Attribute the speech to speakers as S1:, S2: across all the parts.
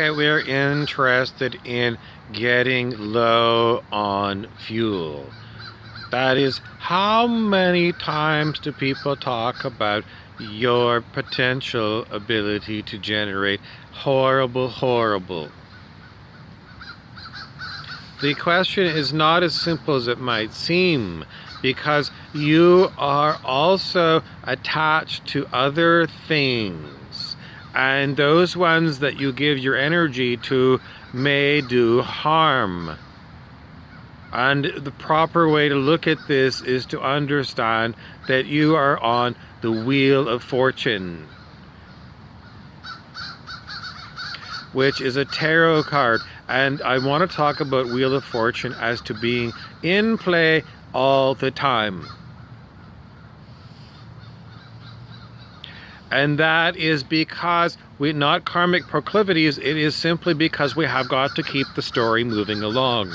S1: Okay, we're interested in getting low on fuel. That is, how many times do people talk about your potential ability to generate horrible? The question is not as simple as it might seem, because you are also attached to other things, and those ones that you give your energy to may do harm. And the proper way to look at this is to understand that you are on the wheel of fortune, which is a tarot card. And I want to talk about Wheel of Fortune as to being in play all the time. And that is because we're not karmic proclivities. It is simply because we have got to keep the story moving along.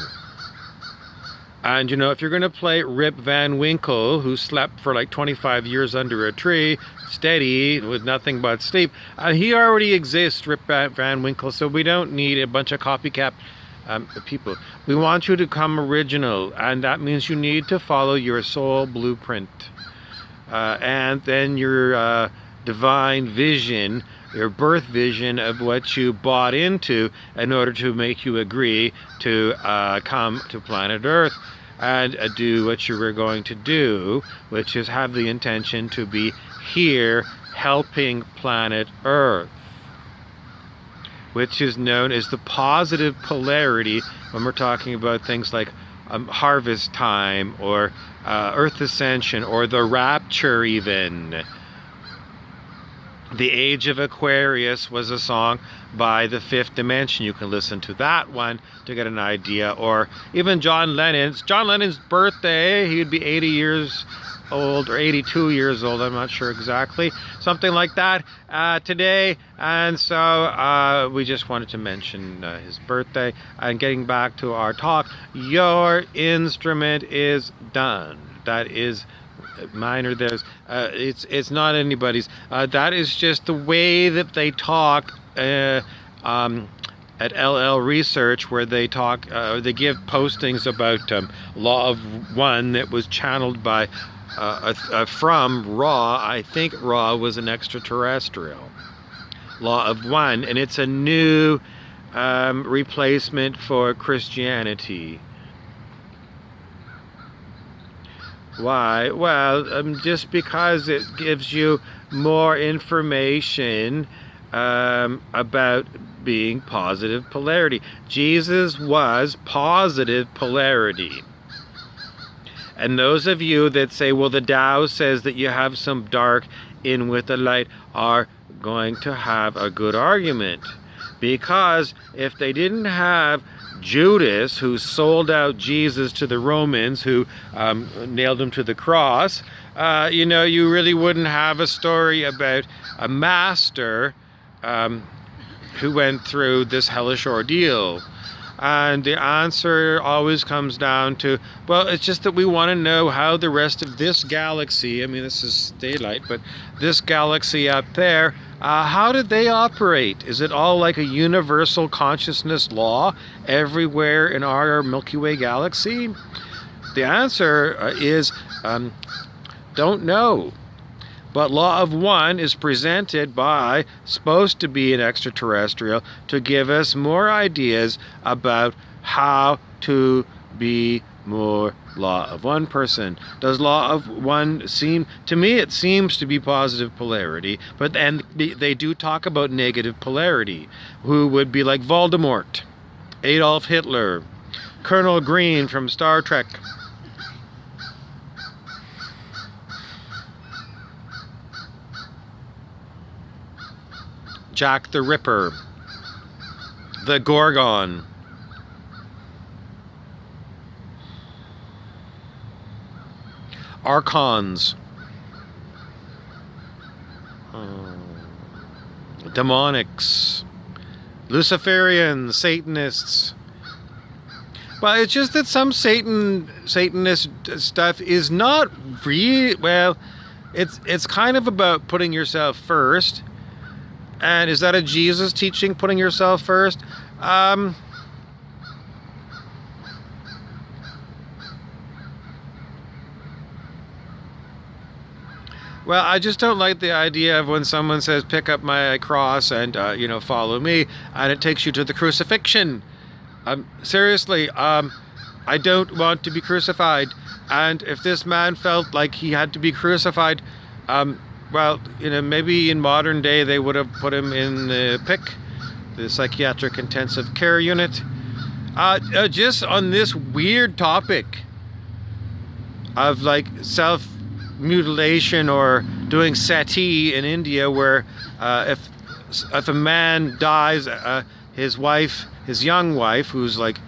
S1: And if you're going to play Rip Van Winkle, who slept for like 25 years under a tree, steady, with nothing but sleep, he already exists, Rip Van Winkle, so we don't need a bunch of copycat people. We want you to come original, and that means you need to follow your soul blueprint. And then your divine vision, your birth vision of what you bought into in order to make you agree to come to planet Earth and do what you were going to do, which is have the intention to be here helping planet Earth, which is known as the positive polarity when we're talking about things like harvest time or Earth ascension or the rapture even. The Age of Aquarius was a song by The Fifth Dimension. You can listen to that one to get an idea. Or even John Lennon's birthday, he'd be 80 years old or 82 years old, I'm not sure exactly. Something like that today. And so we just wanted to mention his birthday. And getting back to our talk, your instrument is done. That is mine or theirs. It's not anybody's. That is just the way that they talk at LL Research, where they talk, they give postings about Law of One that was channeled by from Ra. I think Ra was an extraterrestrial. Law of One, and it's a new replacement for Christianity. Why? Well, just because it gives you more information about being positive polarity. Jesus was positive polarity. And those of you that say, well, the Tao says that you have some dark in with the light, are going to have a good argument. Because if they didn't have Judas, who sold out Jesus to the Romans, who nailed him to the cross, you really wouldn't have a story about a master who went through this hellish ordeal. And the answer always comes down to, well, it's just that we want to know how the rest of this galaxy, I mean, this is daylight, but this galaxy up there, how did they operate? Is it all like a universal consciousness law everywhere in our Milky Way galaxy? The answer is don't know. But Law of One is presented by, supposed to be an extraterrestrial, to give us more ideas about how to be more Law of One person. Does Law of One seem, to me it seems to be positive polarity, but then they do talk about negative polarity, who would be like Voldemort, Adolf Hitler, Colonel Green from Star Trek. Jack the Ripper, the Gorgon, Archons, demonics, Luciferians, Satanists. Well, it's just that some Satanist stuff is not real. Well, it's kind of about putting yourself first. And is that a Jesus teaching, putting yourself first? Well, I just don't like the idea of when someone says, pick up my cross and, follow me, and it takes you to the crucifixion. Seriously, I don't want to be crucified. And if this man felt like he had to be crucified, maybe in modern day they would have put him in the PIC, the Psychiatric Intensive Care Unit. Just on this weird topic of like self-mutilation or doing sati in India, where if a man dies, his young wife, who's like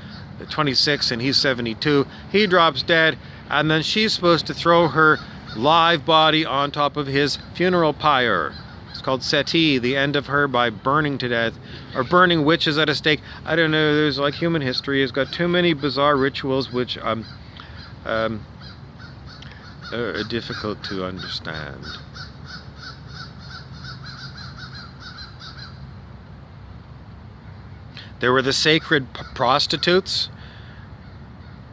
S1: 26 and he's 72, he drops dead, and then she's supposed to throw her live body on top of his funeral pyre. It's called sati, the end of her by burning to death, or burning witches at a stake. I don't know, there's like human history has got too many bizarre rituals which are difficult to understand. There were the sacred prostitutes.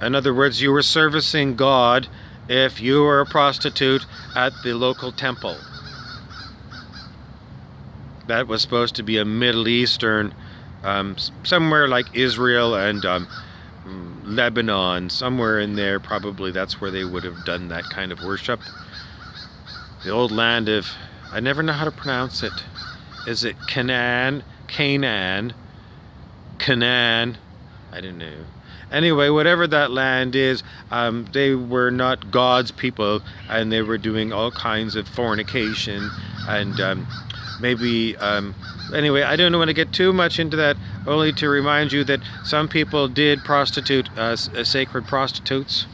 S1: In other words, you were servicing God if you were a prostitute at the local temple. That was supposed to be a Middle Eastern, somewhere like Israel and Lebanon, somewhere in there, probably that's where they would have done that kind of worship. The old land of, I never know how to pronounce it. Is it Canaan? I don't know. Anyway, whatever that land is, they were not God's people, and they were doing all kinds of fornication and anyway, I don't want to get too much into that, only to remind you that some people did prostitute sacred prostitutes.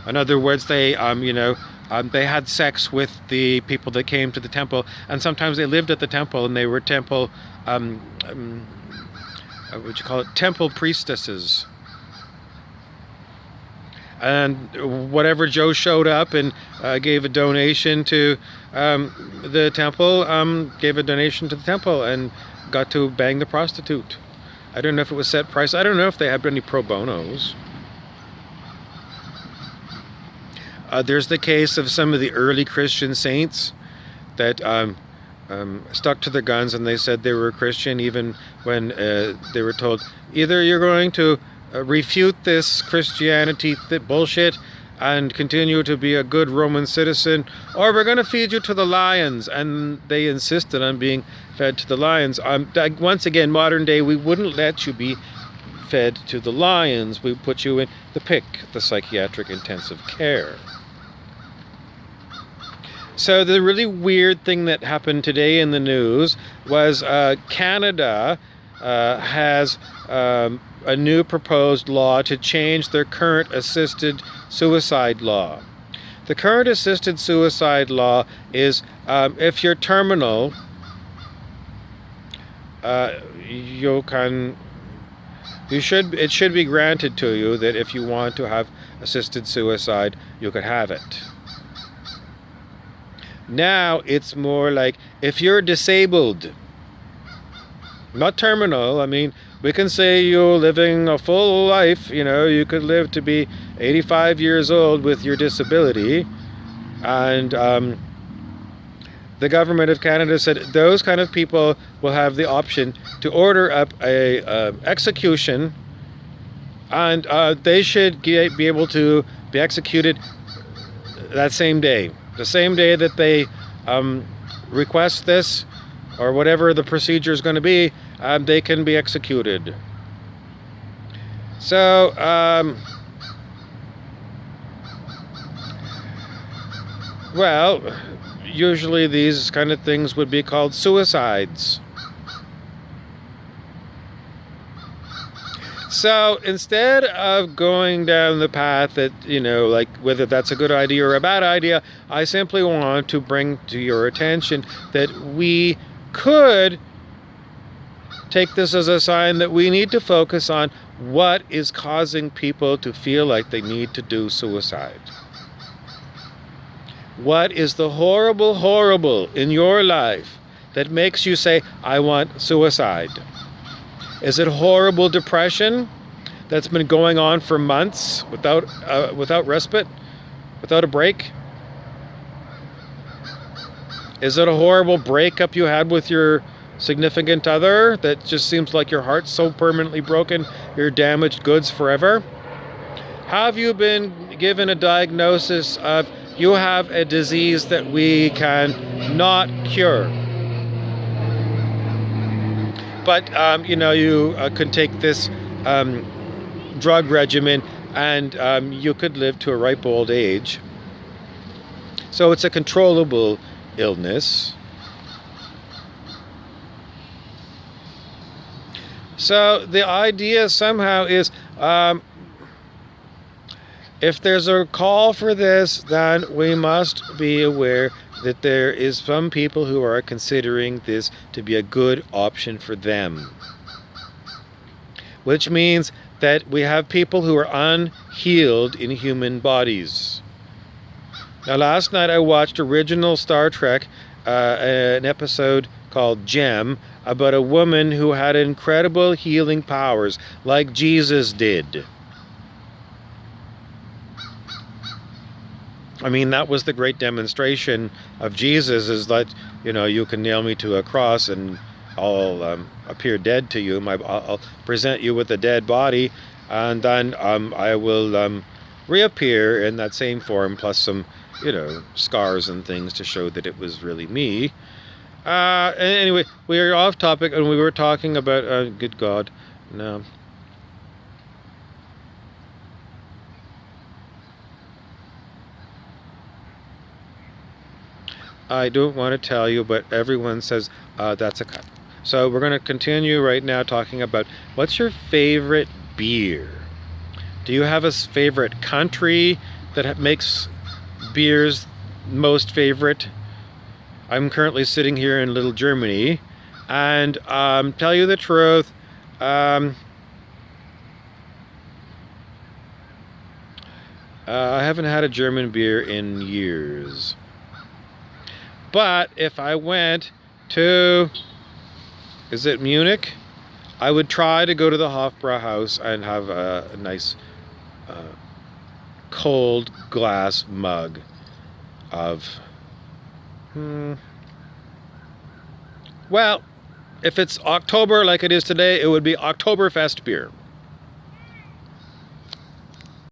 S1: In other words, they had sex with the people that came to the temple, and sometimes they lived at the temple, and they were temple temple priestesses. And whatever Joe showed up and gave a donation to the temple, gave a donation to the temple and got to bang the prostitute. I don't know if it was set price. I don't know if they had any pro bonos. There's the case of some of the early Christian saints that stuck to their guns, and they said they were Christian even when they were told, either you're going to refute this Christianity bullshit and continue to be a good Roman citizen, or we're going to feed you to the lions. And they insisted on being fed to the lions. Once again, modern day, we wouldn't let you be fed to the lions. We put you in the PIC, the Psychiatric Intensive Care. So the really weird thing that happened today in the news was Canada has a new proposed law to change their current assisted suicide law. The current assisted suicide law is if you're terminal, it should be granted to you that if you want to have assisted suicide, you could have it. Now it's more like if you're disabled, not terminal. I mean, we can say you're living a full life, you could live to be 85 years old with your disability. And the government of Canada said those kind of people will have the option to order up a execution, and they should be able to be executed that same day. The same day that they request this, or whatever the procedure is going to be, they can be executed. So, usually these kind of things would be called suicides. So instead of going down the path that, like whether that's a good idea or a bad idea, I simply want to bring to your attention that we could take this as a sign that we need to focus on what is causing people to feel like they need to do suicide. What is the horrible in your life that makes you say, I want suicide? Is it horrible depression that's been going on for months without respite, without a break? Is it a horrible breakup you had with your significant other that just seems like your heart's so permanently broken, you're damaged goods forever? Have you been given a diagnosis of you have a disease that we can not cure? But, you could take this drug regimen and you could live to a ripe old age. So it's a controllable illness. So the idea somehow is, if there's a call for this, then we must be aware that there is some people who are considering this to be a good option for them. Which means that we have people who are unhealed in human bodies. Now, last night I watched original Star Trek, an episode called Gem, about a woman who had incredible healing powers, like Jesus did. I mean, that was the great demonstration of Jesus, is that, you can nail me to a cross and I'll appear dead to you. I'll present you with a dead body, and then I will reappear in that same form, plus some, scars and things to show that it was really me. Anyway, we are off topic, and we were talking about, good God, no. I don't want to tell you, but everyone says that's a cut. So we're going to continue right now talking about what's your favorite beer? Do you have a favorite country that makes beers most favorite? I'm currently sitting here in little Germany, and tell you the truth, I haven't had a German beer in years. But if I went to, is it Munich? I would try to go to the Hofbrauhaus and have a nice cold glass mug of, well, if it's October like it is today, it would be Oktoberfest beer.